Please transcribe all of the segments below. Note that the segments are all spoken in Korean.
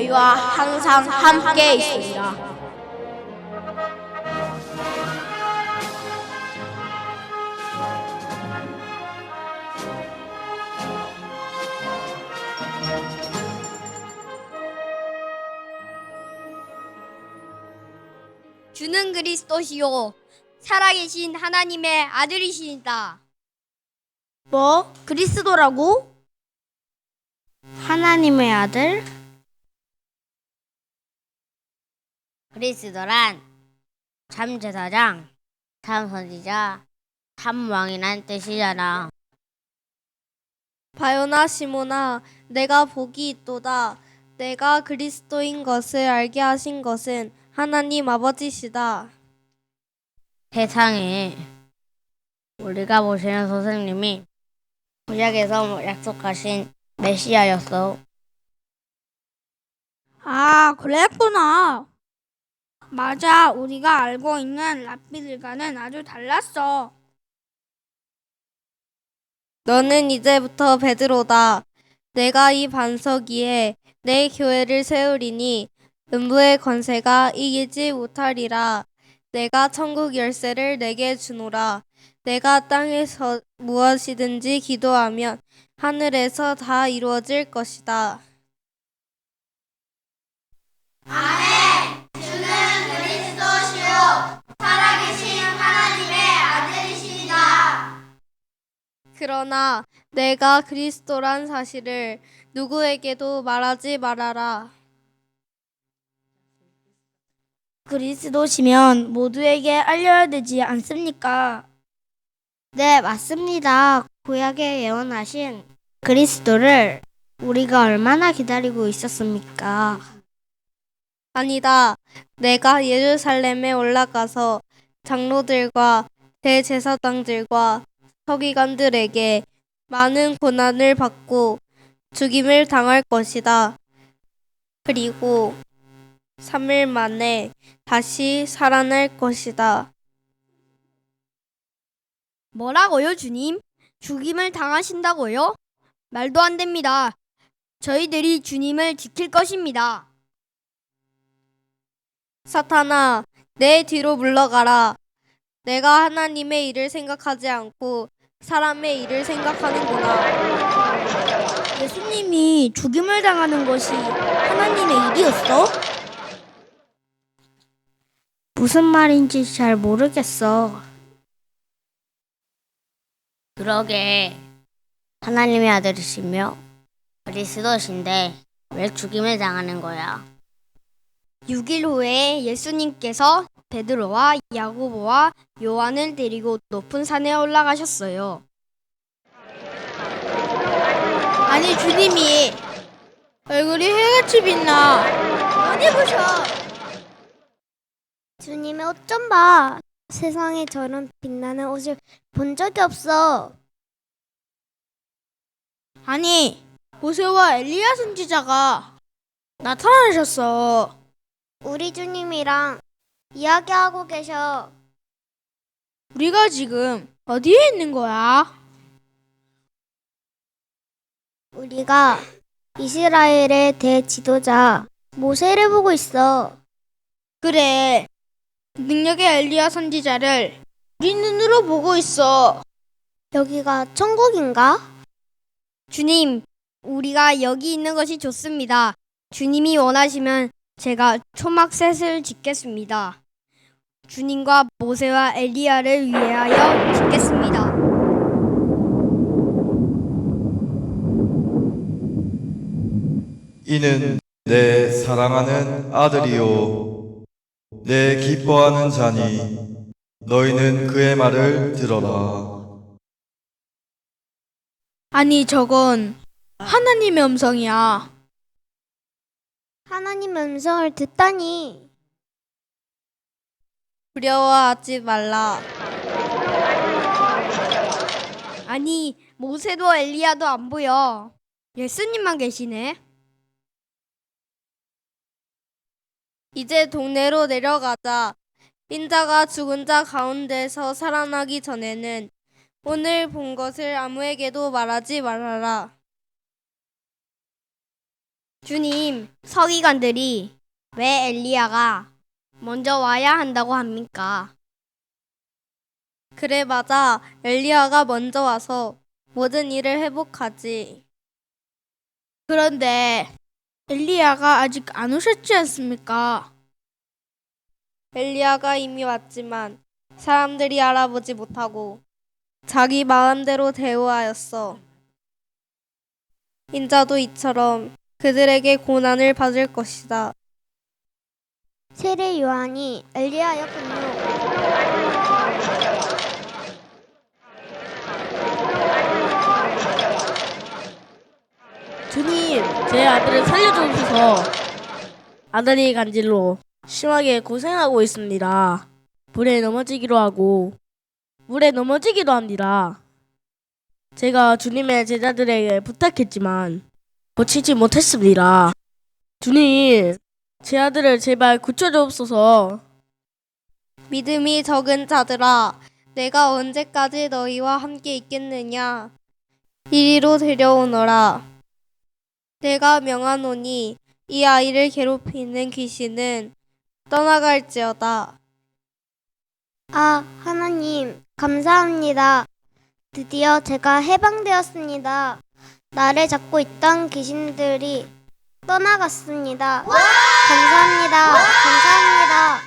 너희와 항상 함께 있으리라. 주는 그리스도시요 살아계신 하나님의 아들이시니다. 뭐? 그리스도라고? 하나님의 아들? 그리스도란 참 제사장, 참 선지자, 참 왕이란 뜻이잖아. 바요나 시모나, 내가 복이 있도다. 내가 그리스도인 것을 알게 하신 것은 하나님 아버지시다. 세상에 우리가 모시는 선생님이 구약에서 약속하신 메시아였어. 아, 그랬구나. 맞아, 우리가 알고 있는 랍비들과는 아주 달랐어. 너는 이제부터 베드로다. 내가 이 반석 위에 내 교회를 세우리니 음부의 권세가 이기지 못하리라. 내가 천국 열쇠를 내게 주노라. 내가 땅에서 무엇이든지 기도하면 하늘에서 다 이루어질 것이다. 그러나 내가 그리스도란 사실을 누구에게도 말하지 말아라. 그리스도시면 모두에게 알려야 되지 않습니까? 네, 맞습니다. 구약에 예언하신 그리스도를 우리가 얼마나 기다리고 있었습니까? 아니다. 내가 예루살렘에 올라가서 장로들과 대제사장들과 서기관들에게 많은 고난을 받고 죽임을 당할 것이다. 그리고 3일 만에 다시 살아날 것이다. 뭐라고요, 주님? 죽임을 당하신다고요? 말도 안 됩니다. 저희들이 주님을 지킬 것입니다. 사탄아, 내 뒤로 물러가라. 내가 하나님의 일을 생각하지 않고 사람의 일을 생각하는구나. 예수님이 죽임을 당하는 것이 하나님의 일이었어? 무슨 말인지 잘 모르겠어. 그러게 하나님의 아들이시며 그리스도신데 왜 죽임을 당하는 거야? 6일 후에 예수님께서 베드로와 야고보와 요한을 데리고 높은 산에 올라가셨어요. 아니, 주님이 얼굴이 해같이 빛나. 어디 보셔. 주님의 옷 좀 봐. 세상에 저런 빛나는 옷을 본 적이 없어. 아니, 모세와 엘리야 선지자가 나타나셨어. 우리 주님이랑 이야기하고 계셔. 우리가 지금 어디에 있는 거야? 우리가 이스라엘의 대지도자 모세를 보고 있어. 그래, 능력의 엘리야 선지자를 우리 눈으로 보고 있어. 여기가 천국인가? 주님, 우리가 여기 있는 것이 좋습니다. 주님이 원하시면 제가 초막셋을 짓겠습니다. 주님과 모세와 엘리야를 위하여 짓겠습니다. 이는 내 사랑하는 아들이요 내 기뻐하는 자니 너희는 그의 말을 들어라. 아니, 저건 하나님의 음성이야. 하나님의 음성을 듣다니. 두려워하지 말라. 아니, 모세도 엘리야도 안 보여. 예수님만 계시네. 이제 동네로 내려가자. 빈자가 죽은 자 가운데서 살아나기 전에는 오늘 본 것을 아무에게도 말하지 말아라. 주님, 서기관들이 왜 엘리야가 먼저 와야 한다고 합니까? 그래, 맞아. 엘리야가 먼저 와서 모든 일을 회복하지. 그런데 엘리야가 아직 안 오셨지 않습니까? 엘리야가 이미 왔지만 사람들이 알아보지 못하고 자기 마음대로 대우하였어. 인자도 이처럼 그들에게 고난을 받을 것이다. 세례 요한이 엘리야였군요. 주님, 제 아들을 살려주셔서 아들이 간질로 심하게 고생하고 있습니다. 물에 넘어지기도 하고 물에 넘어지기도 합니다. 제가 주님의 제자들에게 부탁했지만 고치지 못했습니다. 주님, 제 아들을 제발 고쳐주옵소서. 믿음이 적은 자들아, 내가 언제까지 너희와 함께 있겠느냐? 이리로 데려오너라. 내가 명하노니 이 아이를 괴롭히는 귀신은 떠나갈지어다. 아, 하나님, 감사합니다. 드디어 제가 해방되었습니다. 나를 잡고 있던 귀신들이 떠나갔습니다. 감사합니다. 감사합니다.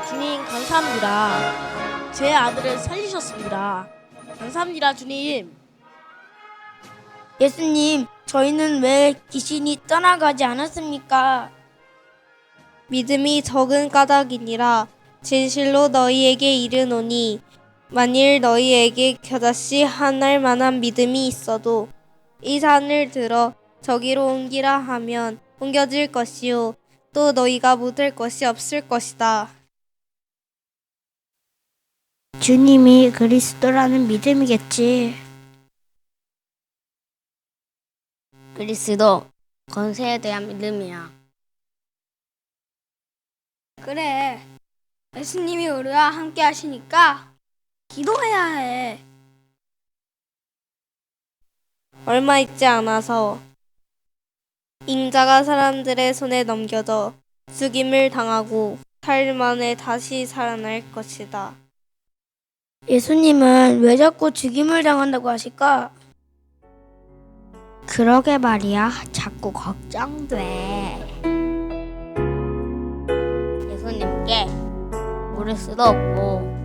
주님, 감사합니다. 제 아들을 살리셨습니다. 감사합니다, 주님. 예수님, 저희는 왜 귀신이 떠나가지 않았습니까? 믿음이 적은 까닭이니라. 진실로 너희에게 이르노니 만일 너희에게 겨자씨 한 알 만한 믿음이 있어도 이 산을 들어 저기로 옮기라 하면 옮겨질 것이요 또 너희가 못할 것이 없을 것이다. 주님이 그리스도라는 믿음이겠지. 그리스도, 권세에 대한 믿음이야. 그래, 예수님이 우리와 함께 하시니까 기도해야 해. 얼마 있지 않아서 인자가 사람들의 손에 넘겨져 죽임을 당하고 4일 만에 다시 살아날 것이다. 예수님은 왜 자꾸 죽임을 당한다고 하실까? 그러게 말이야. 자꾸 걱정돼. 예수님께 물을 수도 없고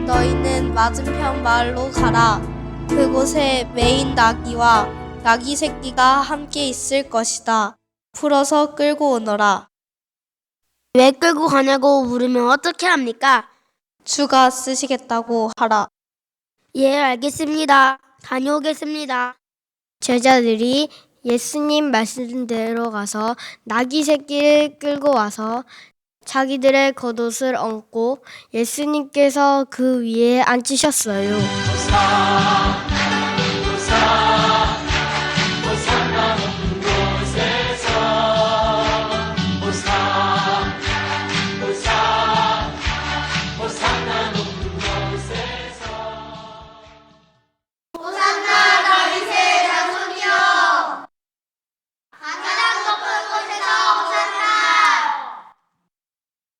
너희는 맞은편 마을로 가라. 그곳에 메인 나귀와 나귀 새끼가 함께 있을 것이다. 풀어서 끌고 오너라. 왜 끌고 가냐고 물으면 어떻게 합니까? 주가 쓰시겠다고 하라. 예, 알겠습니다. 다녀오겠습니다. 제자들이 예수님 말씀대로 가서 나귀 새끼를 끌고 와서 자기들의 겉옷을 얹고 예수님께서 그 위에 앉으셨어요.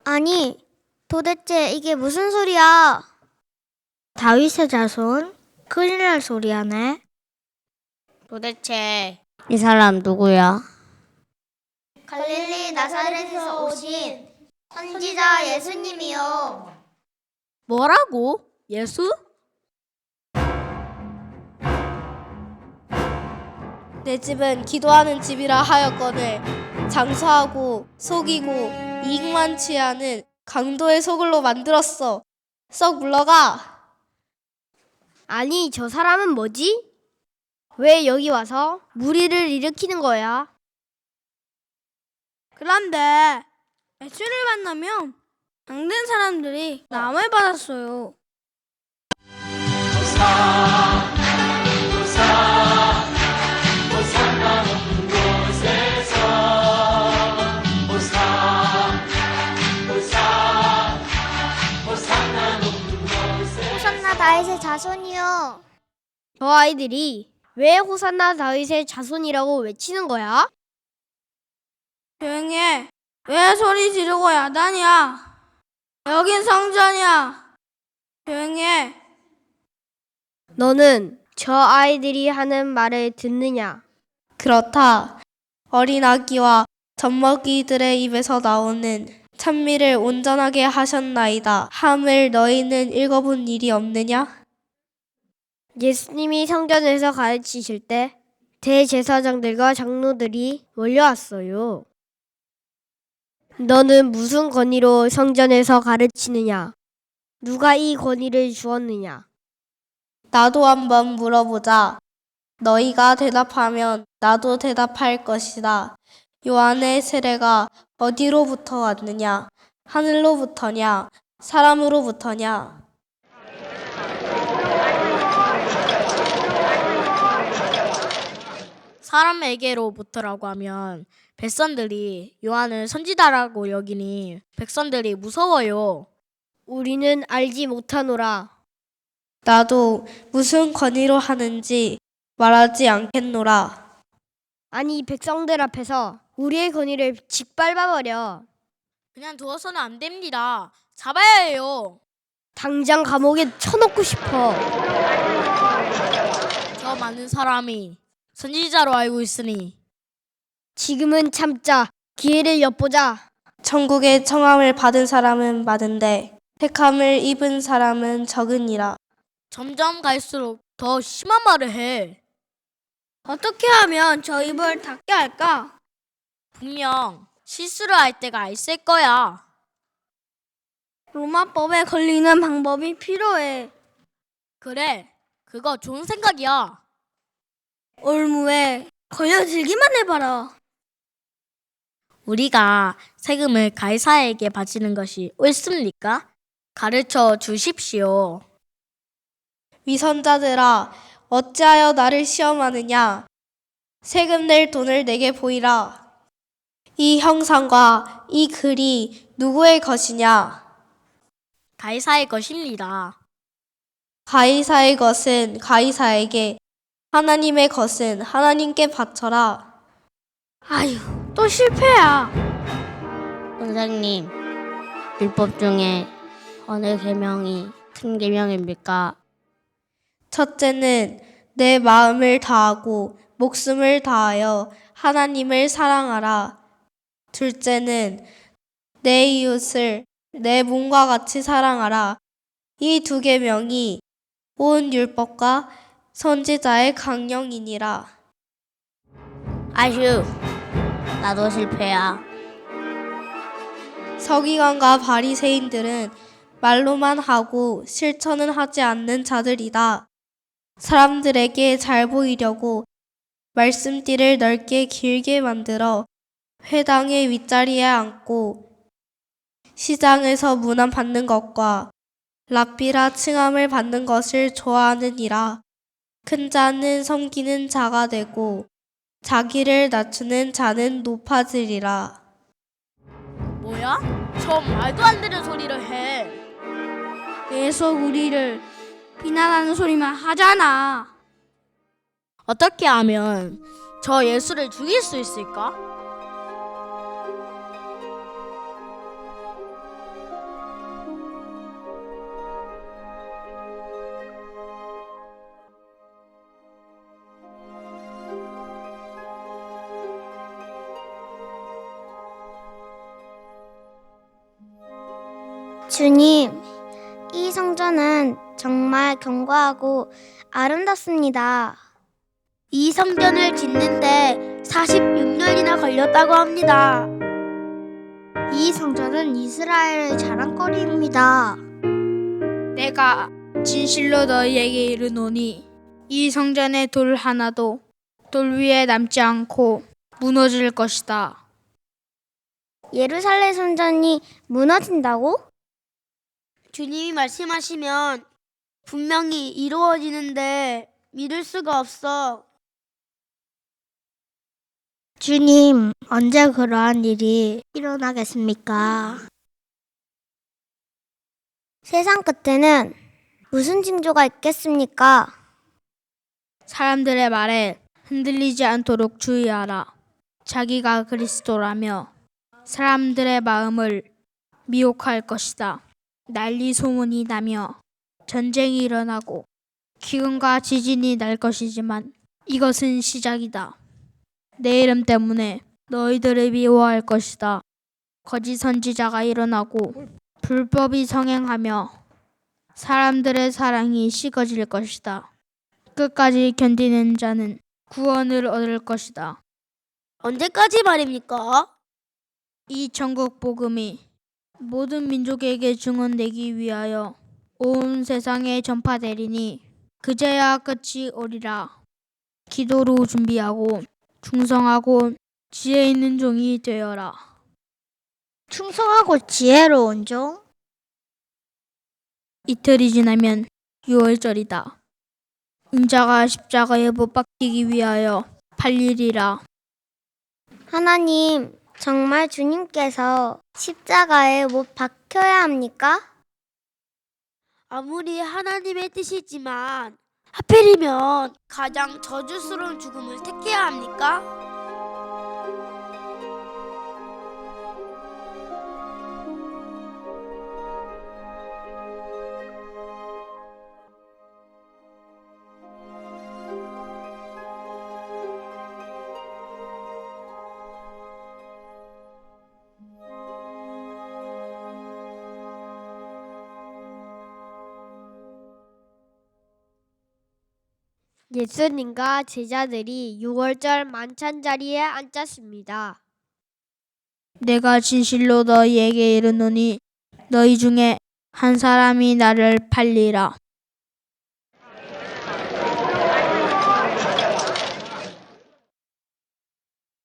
아니, 도대체 이게 무슨 소리야? 다윗의 자손? 큰일 날 소리하네. 도대체 이 사람 누구야? 갈릴리 나사렛에서 오신 선지자 예수님이요. 뭐라고? 예수? 내 집은 기도하는 집이라 하였거늘 장사하고 속이고 이익만 취하는 강도의 소굴로 만들었어. 썩 물러가. 아니, 저 사람은 뭐지? 왜 여기 와서 무리를 일으키는 거야? 그런데 예수를 만나면 당된 사람들이 남을 받았어요. 호산나 높은 곳에서 저 아이들이 왜 호산나 다윗의 자손이라고 외치는 거야? 조용히 해. 왜 소리 지르고 야단이야? 여긴 성전이야. 조용히 해. 너는 저 아이들이 하는 말을 듣느냐? 그렇다. 어린 아기와 젖먹이들의 입에서 나오는 찬미를 온전하게 하셨나이다. 함을 너희는 읽어본 일이 없느냐? 예수님이 성전에서 가르치실 때 대제사장들과 장로들이 몰려왔어요. 너는 무슨 권위로 성전에서 가르치느냐? 누가 이 권위를 주었느냐? 나도 한번 물어보자. 너희가 대답하면 나도 대답할 것이다. 요한의 세례가 어디로부터 왔느냐? 하늘로부터냐? 사람으로부터냐? 사람에게로부터라고 하면 백성들이 요한을 선지자라고 여기니 백성들이 무서워요. 우리는 알지 못하노라. 나도 무슨 권위로 하는지 말하지 않겠노라. 아니 백성들 앞에서 우리의 권위를 짓밟아버려. 그냥 두어서는 안 됩니다. 잡아야 해요. 당장 감옥에 쳐넣고 싶어. 저 많은 사람이 선지자로 알고 있으니 지금은 참자. 기회를 엿보자. 천국의 청함을 받은 사람은 많은데 택함을 입은 사람은 적으니라. 점점 갈수록 더 심한 말을 해. 어떻게 하면 저 입을 닫게 할까? 분명 실수를 할 때가 있을 거야. 로마법에 걸리는 방법이 필요해. 그래, 그거 좋은 생각이야. 올무에 걸려들기만 해봐라. 우리가 세금을 가이사에게 바치는 것이 옳습니까? 가르쳐 주십시오. 위선자들아, 어찌하여 나를 시험하느냐? 세금 낼 돈을 내게 보이라. 이 형상과 이 글이 누구의 것이냐? 가이사의 것입니다. 가이사의 것은 가이사에게, 하나님의 것은 하나님께 바쳐라. 아휴, 또 실패야. 선생님, 율법 중에 어느 계명이 큰 계명입니까? 첫째는 내 마음을 다하고 목숨을 다하여 하나님을 사랑하라. 둘째는 내 이웃을 내 몸과 같이 사랑하라. 이 두 계명이 온 율법과 선지자의 강령이니라. 아휴, 나도 실패야. 서기관과 바리새인들은 말로만 하고 실천은 하지 않는 자들이다. 사람들에게 잘 보이려고 말씀띠를 넓게 길게 만들어 회당의 윗자리에 앉고 시장에서 문안 받는 것과 랍비라 칭함을 받는 것을 좋아하느니라. 큰 자는 섬기는 자가 되고 자기를 낮추는 자는 높아지리라. 뭐야? 저 말도 안 되는 소리를 해. 계속 우리를 비난하는 소리만 하잖아. 어떻게 하면 저 예수를 죽일 수 있을까? 주님, 이 성전은 정말 견고하고 아름답습니다. 이 성전을 짓는데 46년이나 걸렸다고 합니다. 이 성전은 이스라엘의 자랑거리입니다. 내가 진실로 너희에게 이르노니 이 성전의 돌 하나도 돌 위에 남지 않고 무너질 것이다. 예루살렘 성전이 무너진다고? 주님이 말씀하시면 분명히 이루어지는데 믿을 수가 없어. 주님, 언제 그러한 일이 일어나겠습니까? 세상 끝에는 무슨 징조가 있겠습니까? 사람들의 말에 흔들리지 않도록 주의하라. 자기가 그리스도라며 사람들의 마음을 미혹할 것이다. 난리 소문이 나며 전쟁이 일어나고 기근과 지진이 날 것이지만 이것은 시작이다. 내 이름 때문에 너희들을 미워할 것이다. 거짓 선지자가 일어나고 불법이 성행하며 사람들의 사랑이 식어질 것이다. 끝까지 견디는 자는 구원을 얻을 것이다. 언제까지 말입니까? 이 천국 복음이 모든 민족에게 증언되기 위하여 온 세상에 전파되리니 그제야 끝이 오리라. 기도로 준비하고 충성하고 지혜 있는 종이 되어라. 충성하고 지혜로운 종? 이틀이 지나면 유월절이다. 인자가 십자가에 못 박히기 위하여 팔리리라. 하나님, 정말 주님께서 십자가에 못 박혀야 합니까? 아무리 하나님의 뜻이지만 하필이면 가장 저주스러운 죽음을 택해야 합니까? 예수님과 제자들이 유월절 만찬 자리에 앉았습니다. 내가 진실로 너희에게 이르노니 너희 중에 한 사람이 나를 팔리라.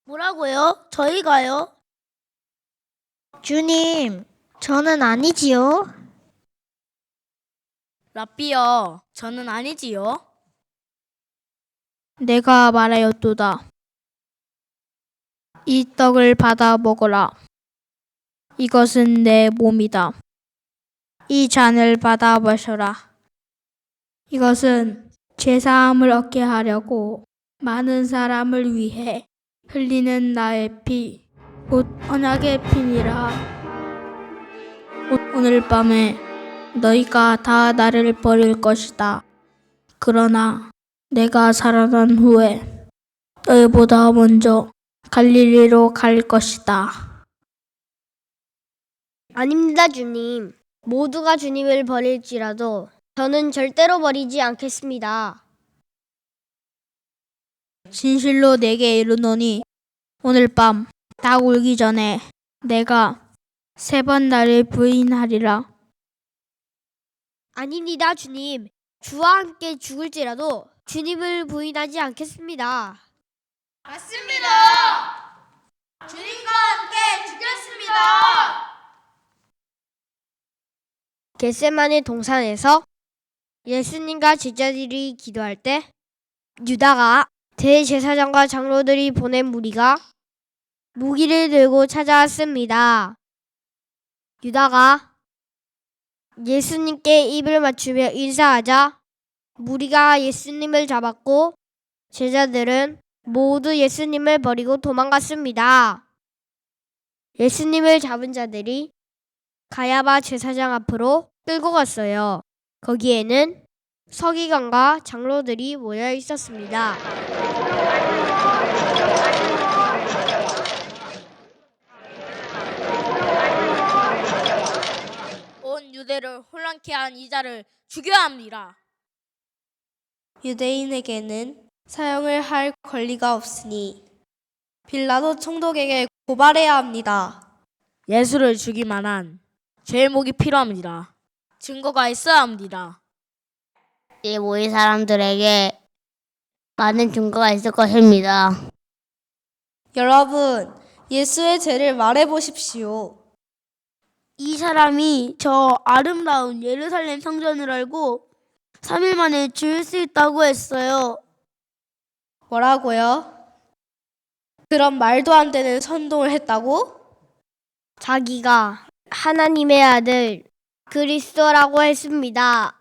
뭐라고요? 저희가요? 주님, 저는 아니지요. 랍비여, 저는 아니지요. 내가 말하였도다. 이 떡을 받아 먹어라. 이것은 내 몸이다. 이 잔을 받아 마셔라. 이것은 죄사함을 얻게 하려고 많은 사람을 위해 흘리는 나의 피, 곧 언약의 피니라. 오늘 밤에 너희가 다 나를 버릴 것이다. 그러나 내가 살아난 후에 너희보다 먼저 갈릴리로 갈 것이다. 아닙니다, 주님. 모두가 주님을 버릴지라도 저는 절대로 버리지 않겠습니다. 진실로 내게 이르노니 오늘 밤 닭 울기 전에 내가 3번 나를 부인하리라. 아닙니다, 주님. 주와 함께 죽을지라도 주님을 부인하지 않겠습니다. 겟세마네 동산에서 예수님과 제자들이 기도할 때 유다가 대제사장과 장로들이 보낸 무리가 무기를 들고 찾아왔습니다. 유다가 예수님께 입을 맞추며 인사하자 무리가 예수님을 잡았고 제자들은 모두 예수님을 버리고 도망갔습니다. 예수님을 잡은 자들이 가야바 제사장 앞으로 끌고 갔어요. 거기에는 서기관과 장로들이 모여 있었습니다. 온 유대를 혼란케 한 이자를 죽여야 합니다. 유대인에게는 사형을 할 권리가 없으니 빌라도 총독에게 고발해야 합니다. 예수를 죽일 만한 죄목이 필요합니다. 증거가 있어야 합니다. 이 모인 사람들에게 많은 증거가 있을 것입니다. 여러분, 예수의 죄를 말해보십시오. 이 사람이 저 아름다운 예루살렘 성전을 알고 3일 만에 지을 수 있다고 했어요. 뭐라고요? 그런 말도 안 되는 선동을 했다고? 자기가 하나님의 아들 그리스도라고 했습니다.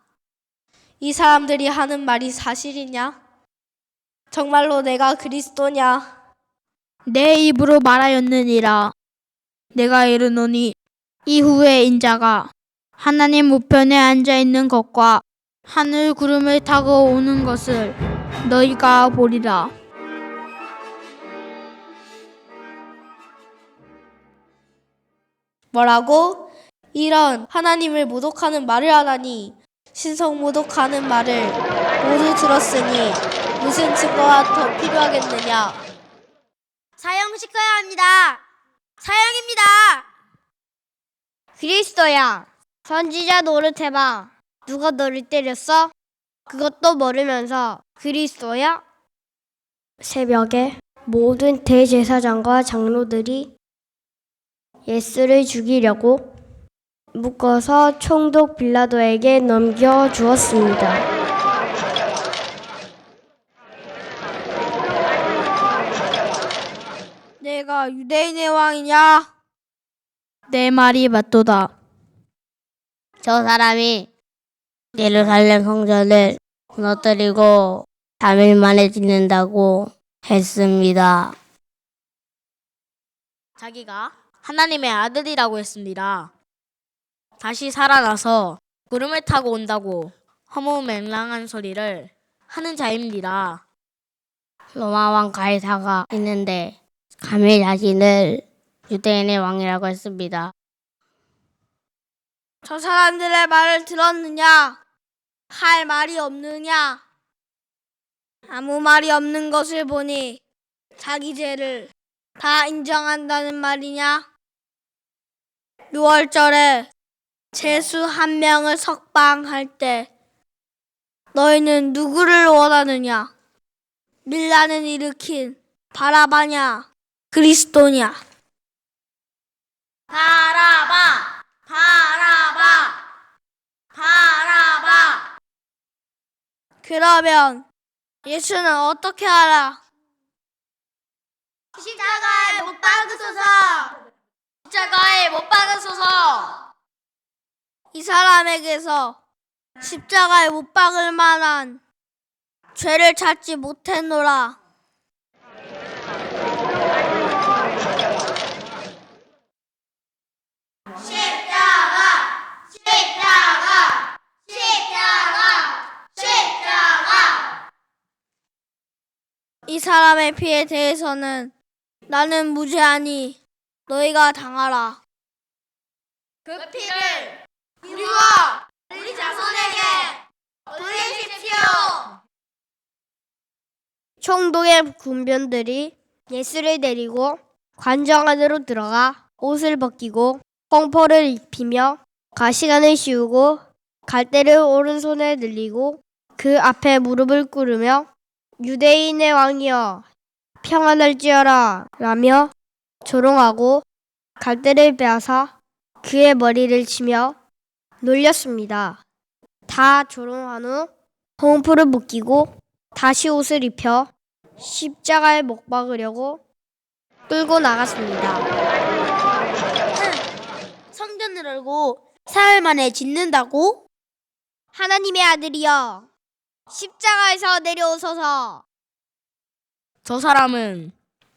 이 사람들이 하는 말이 사실이냐? 정말로 내가 그리스도냐? 내 입으로 말하였느니라. 내가 이르노니 이후에 인자가 하나님 우편에 앉아 있는 것과 하늘 구름을 타고 오는 것을 너희가 보리라. 뭐라고? 이런 하나님을 모독하는 말을 하다니. 신성 모독하는 말을 모두 들었으니 무슨 증거가 더 필요하겠느냐? 사형시켜야 합니다. 사형입니다. 그리스도야, 선지자 노릇해봐. 누가 너를 때렸어? 그것도 모르면서 그리스도야? 새벽에 모든 대제사장과 장로들이 예수를 죽이려고 묶어서 총독 빌라도에게 넘겨 주었습니다. 내가 유대인의 왕이냐? 내 말이 맞도다. 저 사람이 예루살렘 성전을 무너뜨리고 3일 만에 짓는다고 했습니다. 자기가 하나님의 아들이라고 했습니다. 다시 살아나서 구름을 타고 온다고 허무맹랑한 소리를 하는 자입니다. 로마 왕 가이사가 있는데 감히 자신을 유대인의 왕이라고 했습니다. 저 사람들의 말을 들었느냐? 할 말이 없느냐? 아무 말이 없는 것을 보니 자기 죄를 다 인정한다는 말이냐? 6월절에 제수 한 명을 석방할 때 너희는 누구를 원하느냐? 밀란을 일으킨 바라바냐? 그리스도냐? 바라바! 바라바! 바라바! 그러면 예수는 어떻게 하라? 십자가에 못 박으소서. 십자가에 못 박으소서. 이 사람에게서 십자가에 못 박을 만한 죄를 찾지 못했노라. 십자가, 십자가, 십자가, 십자가. 이 사람의 피에 대해서는 나는 무죄하니 너희가 당하라. 그 피를 우리와 우리 자손에게 돌리십시오. 총독의 군병들이 예수를 데리고 관정 안으로 들어가 옷을 벗기고 홍포를 입히며 가시관을 씌우고 갈대를 오른손에 들리고 그 앞에 무릎을 꿇으며 유대인의 왕이여 평안할지어라 라며 조롱하고 갈대를 빼앗아 그의 머리를 치며 놀렸습니다. 다 조롱한 후 홍포를 벗기고 다시 옷을 입혀 십자가에 못 박으려고 끌고 나갔습니다. 성전을 열고 4일 만에 짓는다고? 하나님의 아들이여 십자가에서 내려오소서. 저 사람은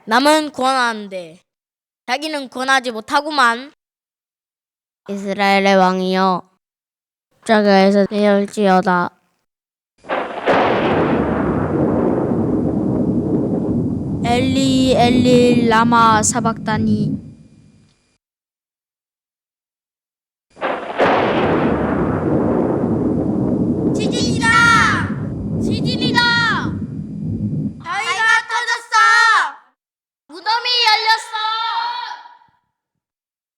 남은 구원하는데 자기는 구원하지 못하구만. 이스라엘의 왕이여 십자가에서 내려올지어다. 엘리 엘리 라마 사박다니. 지진이다! 지진이다! 바위가 터졌어. 무덤이 열렸어.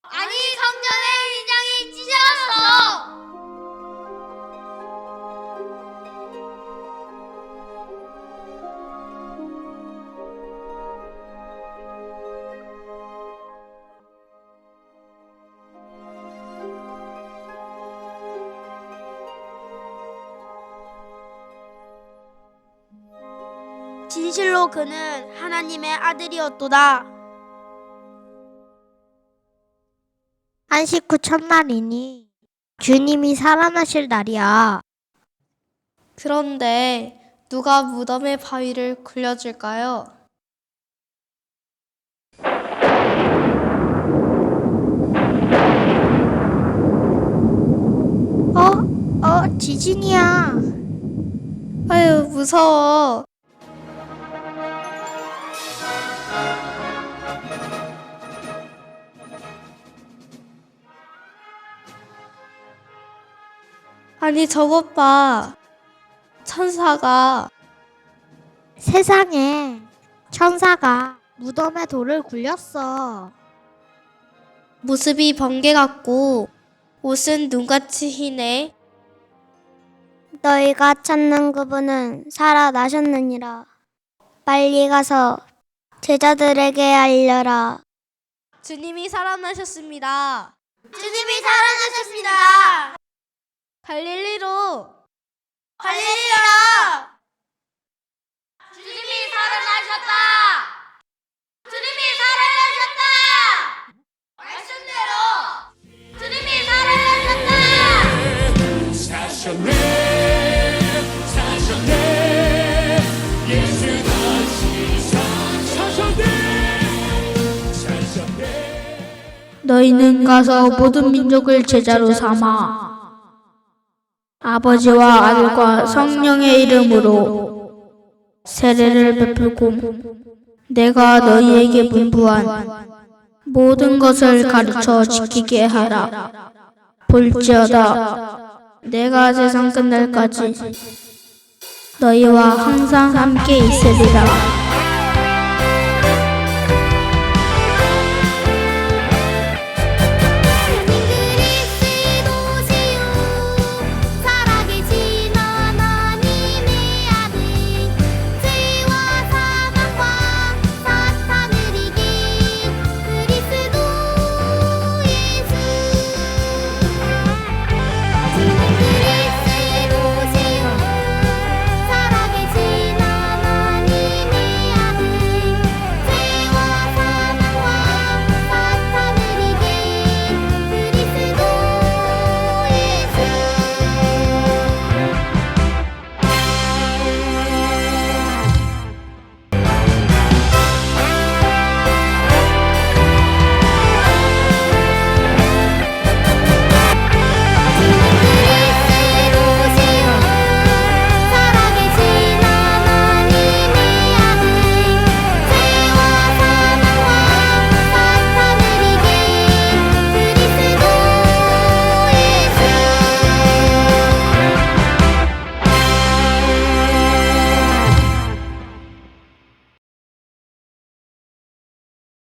아니 성전의 휘장이 찢어졌어. 진실로 그는 하나님의 아들이었도다. 안식 후 첫날이니 주님이 살아나실 날이야. 그런데 누가 무덤의 바위를 굴려줄까요? 지진이야. 아유, 무서워. 아니, 저것 봐. 천사가. 세상에 천사가 무덤에 돌을 굴렸어. 모습이 번개 같고 옷은 눈같이 희네. 너희가 찾는 그분은 살아나셨느니라. 빨리 가서 제자들에게 알려라. 주님이 살아나셨습니다. 주님이 살아나셨습니다. 갈릴리로. 할렐루야! 주님이 살아나셨다! 주님이 살아나셨다! 말씀대로 주님이 살아나셨다! 사셨네 예수 다시 사셨네 너희는 가서 모든 민족을 제자로 삼아 아버지와 아들과 성령의 이름으로 세례를 베풀고 내가 너희에게 분부한 모든 것을 가르쳐 지키게 하라. 볼지어다 내가 세상 끝날까지 너희와 항상 함께 있으리라.